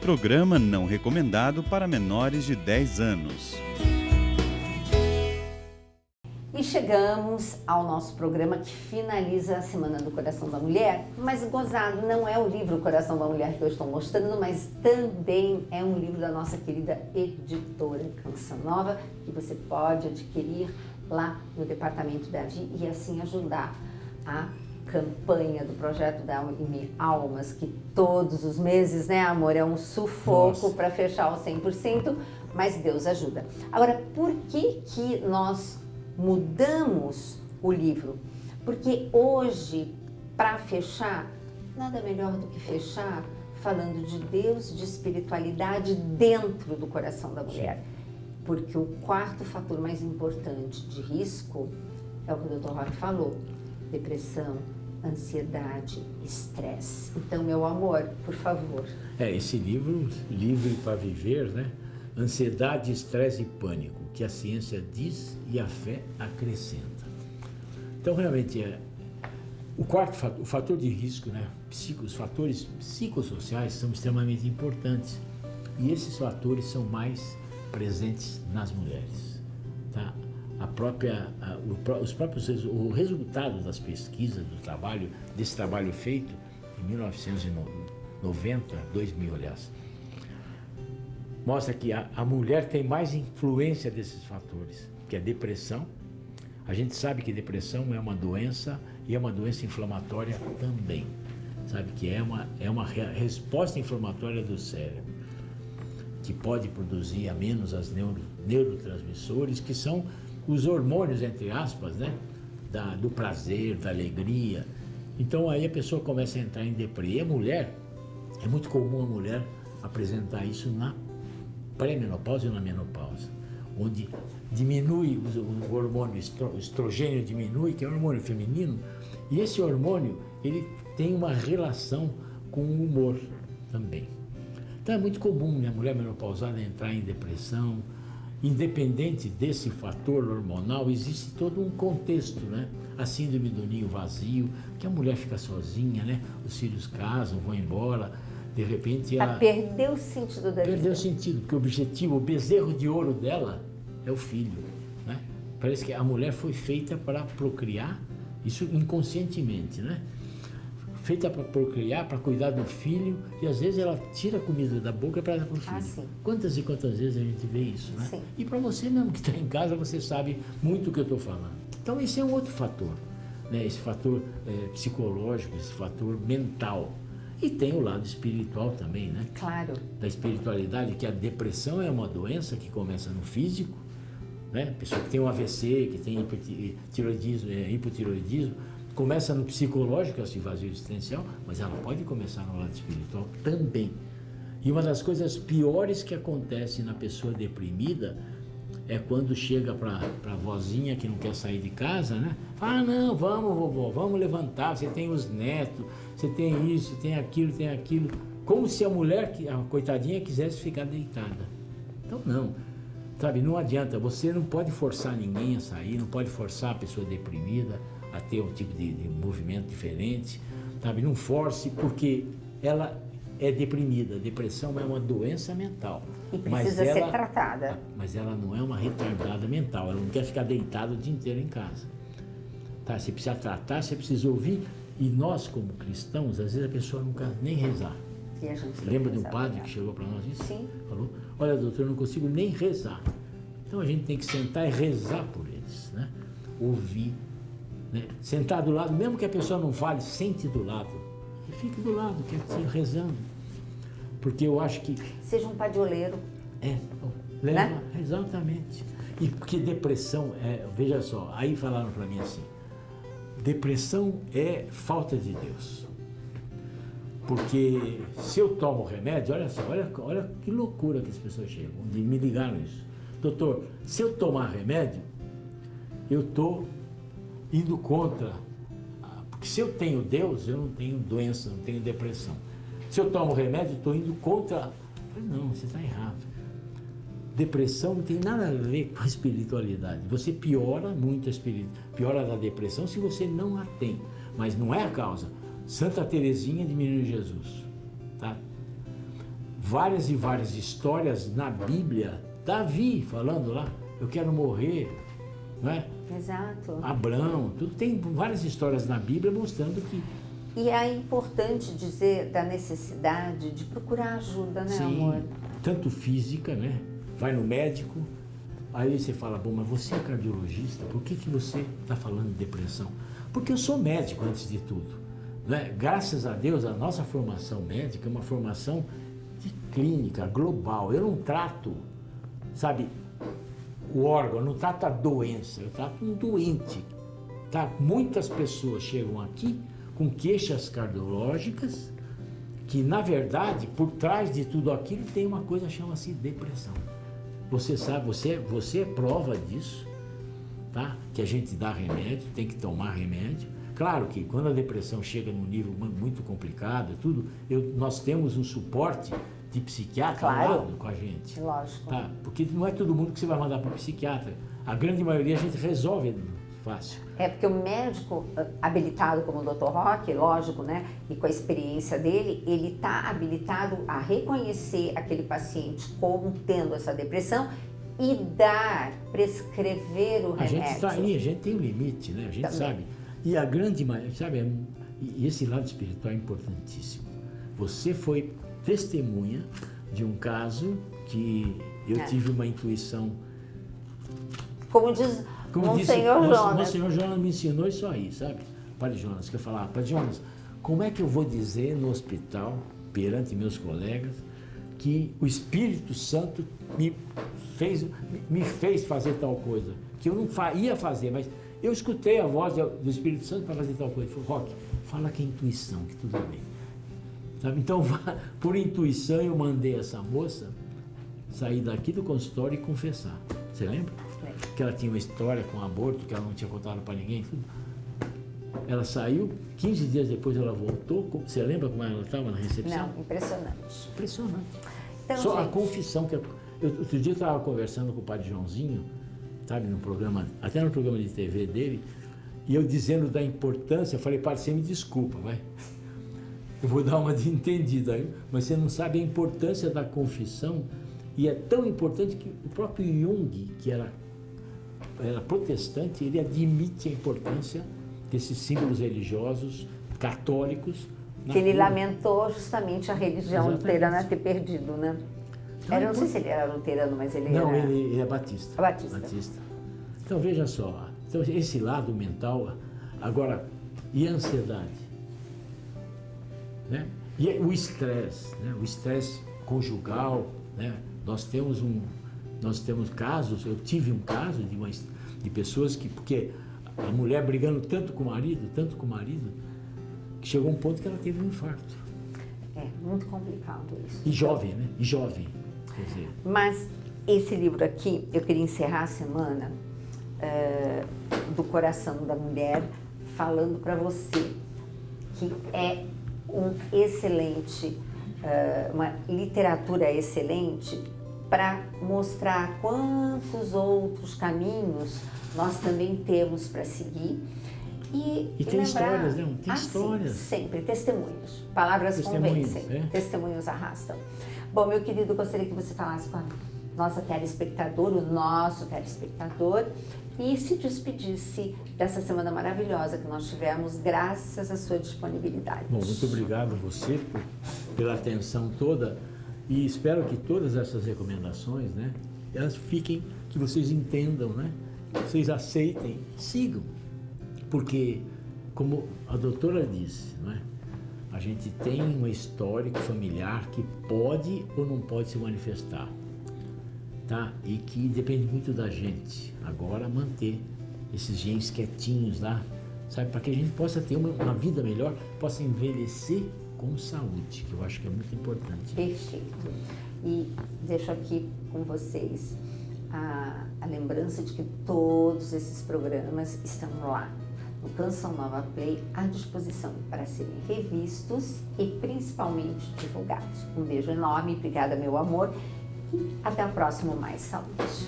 Programa não recomendado para menores de 10 anos. E chegamos ao nosso programa que finaliza a Semana do Coração da Mulher, mas gozado, não é o livro Coração da Mulher que eu estou mostrando, mas também é um livro da nossa querida editora Canção Nova, que você pode adquirir lá no Departamento Davi e assim ajudar a campanha do projeto da Almas, que todos os meses, né, amor, é um sufoco para fechar o 100%, mas Deus ajuda. Agora, por que nós mudamos o livro? Porque hoje, para fechar, nada melhor do que fechar falando de Deus, de espiritualidade dentro do coração da mulher. Porque o quarto fator mais importante de risco é o que o Dr. Roque falou: depressão, ansiedade, estresse. Então, meu amor, por favor. Esse livro, Livre para Viver, né? Ansiedade, estresse e pânico, que a ciência diz e a fé acrescenta. Então, realmente, o quarto fator, o fator de risco, né? Os fatores psicossociais são extremamente importantes. E esses fatores são mais presentes nas mulheres, tá? O resultado das pesquisas, desse trabalho feito em 1990, 2000, aliás, mostra que a mulher tem mais influência desses fatores, que é depressão. A gente sabe que depressão é uma doença e é uma doença inflamatória também, sabe, que é uma resposta inflamatória do cérebro, que pode produzir a menos as neurotransmissores, que são os hormônios, entre aspas, né, do prazer, da alegria. Então aí a pessoa começa a entrar em deprê. E a mulher, é muito comum a mulher apresentar isso na pré-menopausa e na menopausa, onde diminui o hormônio, o estrogênio diminui, que é o hormônio feminino, e esse hormônio, ele tem uma relação com o humor também. Então é muito comum, né, a mulher menopausada entrar em depressão. Independente desse fator hormonal, existe todo um contexto, né? A síndrome do ninho vazio, que a mulher fica sozinha, né? Os filhos casam, vão embora, de repente ela perdeu o sentido da vida. Perdeu o sentido, porque o objetivo, o bezerro de ouro dela é o filho, né? Parece que a mulher foi feita para procriar, isso inconscientemente, né? Feita para procriar, para cuidar do filho, e às vezes ela tira a comida da boca para dar para o filho. Sim. Quantas e quantas vezes a gente vê isso, né? Sim. E para você mesmo que está em casa, você sabe muito o que eu estou falando. Então esse é um outro fator, né? Esse fator psicológico, esse fator mental. E tem o lado espiritual também, né? Claro. Da espiritualidade, que a depressão é uma doença que começa no físico, né? Pessoa que tem um AVC, que tem hipotiroidismo, começa no psicológico, esse vazio existencial, mas ela pode começar no lado espiritual também. E uma das coisas piores que acontece na pessoa deprimida é quando chega para a vozinha que não quer sair de casa, né? Fala, não, vamos, vovó, vamos levantar, você tem os netos, você tem isso, tem aquilo. Como se a mulher, a coitadinha, quisesse ficar deitada. Então, não. Sabe, não adianta, você não pode forçar ninguém a sair, não pode forçar a pessoa deprimida a ter um tipo de movimento diferente, sabe? Não force, porque ela é deprimida. A depressão é uma doença mental. E precisa ser tratada. Mas ela não é uma retardada mental, ela não quer ficar deitada o dia inteiro em casa. Tá? Você precisa tratar, você precisa ouvir. E nós, como cristãos, às vezes a pessoa não quer nem rezar. E a gente lembra de um padre que chegou para nós e Sim. falou: olha, doutor, eu não consigo nem rezar. Então a gente tem que sentar e rezar por eles, né? Ouvir. Né? Sentar do lado, mesmo que a pessoa não fale, sente do lado e fique do lado, quer dizer, rezando, porque eu acho que seja um padroeiro. Leva, né? Exatamente. E porque depressão veja só, aí falaram para mim assim: depressão é falta de Deus, porque se eu tomo remédio, olha só, olha que loucura que as pessoas chegam, de me ligaram isso, doutor, se eu tomar remédio, eu estou indo contra, porque se eu tenho Deus, eu não tenho doença, não tenho depressão. Se eu tomo remédio, estou indo contra. Não, você está errado. Depressão não tem nada a ver com a espiritualidade. Você piora muito a espiritualidade, piora da depressão se você não a tem, mas não é a causa. Santa Teresinha de Menino Jesus, tá? várias e várias histórias na Bíblia. Davi falando lá, eu quero morrer, não é? Exato. Abraão, tudo tem várias histórias na Bíblia mostrando que... E é importante dizer da necessidade de procurar ajuda, né, Sim, amor? tanto física, né? Vai no médico, aí você fala, bom, mas você é cardiologista, por que você está falando de depressão? Porque eu sou médico antes de tudo, né? Graças a Deus, a nossa formação médica é uma formação de clínica, global. Eu não trato, sabe, o órgão, eu não trato a doença, eu trato um doente. Tá? Muitas pessoas chegam aqui com queixas cardiológicas, que na verdade, por trás de tudo aquilo, tem uma coisa que chama-se depressão. Você sabe, você é prova disso, tá? Que a gente dá remédio, tem que tomar remédio. Claro que quando a depressão chega num nível muito complicado, tudo, nós temos um suporte de psiquiatra ao lado com a gente. Lógico. Tá? Porque não é todo mundo que você vai mandar para o psiquiatra. A grande maioria a gente resolve fácil. É porque o médico habilitado como o Dr. Roque, lógico, né? E com a experiência dele, ele está habilitado a reconhecer aquele paciente como tendo essa depressão e prescrever o remédio. A gente está aí, a gente tem um limite, né? A gente sabe. E a grande maioria, sabe, e esse lado espiritual é importantíssimo. Você foi testemunha de um caso que eu tive uma intuição. Como diz Monsenhor Jonas. Monsenhor Jonas me ensinou isso aí, sabe? Padre Jonas, que eu falava, Padre Jonas, como é que eu vou dizer no hospital, perante meus colegas, que o Espírito Santo me fez fazer tal coisa, que eu não ia fazer, mas eu escutei a voz do Espírito Santo para fazer tal coisa. Ele falou, Roque, fala que é intuição, que tudo bem. Sabe? Então, por intuição, eu mandei essa moça sair daqui do consultório e confessar. Você lembra? Que ela tinha uma história com aborto, que ela não tinha contado para ninguém. Tudo. Ela saiu, 15 dias depois ela voltou. Você lembra como ela estava na recepção? Não, impressionante. Impressionante. Então, só gente, a confissão que... Outro dia eu estava conversando com o Padre Joãozinho, sabe, no programa, até no programa de TV dele, e eu dizendo da importância, eu falei, Padre, você me desculpa, vai. Eu vou dar uma de entendida aí, mas você não sabe a importância da confissão, e é tão importante que o próprio Jung, que era protestante, ele admite a importância desses símbolos religiosos católicos. Que ele lamentou justamente a religião luterana ter perdido, né? Então, Eu não sei se ele era luterano, mas ele não, era... ele é batista. Batista. Então, veja só, então, esse lado mental, agora, e a ansiedade? Né? E o estresse, né? O estresse conjugal, né? Nós temos casos, eu tive um caso de pessoas que, porque a mulher brigando tanto com o marido, que chegou um ponto que ela teve um infarto. É, muito complicado isso. E jovem, né? E jovem. Quer dizer, mas esse livro aqui, eu queria encerrar a semana do Coração da Mulher, falando para você que é um excelente, uma literatura excelente para mostrar quantos outros caminhos nós também temos para seguir. E tem lembrar, histórias, né? Tem histórias. Sempre, testemunhos. Palavras convencem, testemunhos arrastam. Bom, meu querido, gostaria que você falasse com a nossa telespectadora, o nosso telespectador, e se despedisse dessa semana maravilhosa que nós tivemos, graças à sua disponibilidade. Bom, muito obrigado a você pela atenção toda, e espero que todas essas recomendações, né, elas fiquem, que vocês entendam, né, que vocês aceitem, sigam, porque, como a doutora disse, não é, a gente tem um histórico familiar que pode ou não pode se manifestar, tá? E que depende muito da gente agora manter esses genes quietinhos lá, sabe? Para que a gente possa ter uma vida melhor, possa envelhecer com saúde, que eu acho que é muito importante. Perfeito. E deixo aqui com vocês a lembrança de que todos esses programas estão lá no Canção Nova Play, à disposição para serem revistos e principalmente divulgados. Um beijo enorme, obrigada, meu amor, e até o próximo Mais Saúde.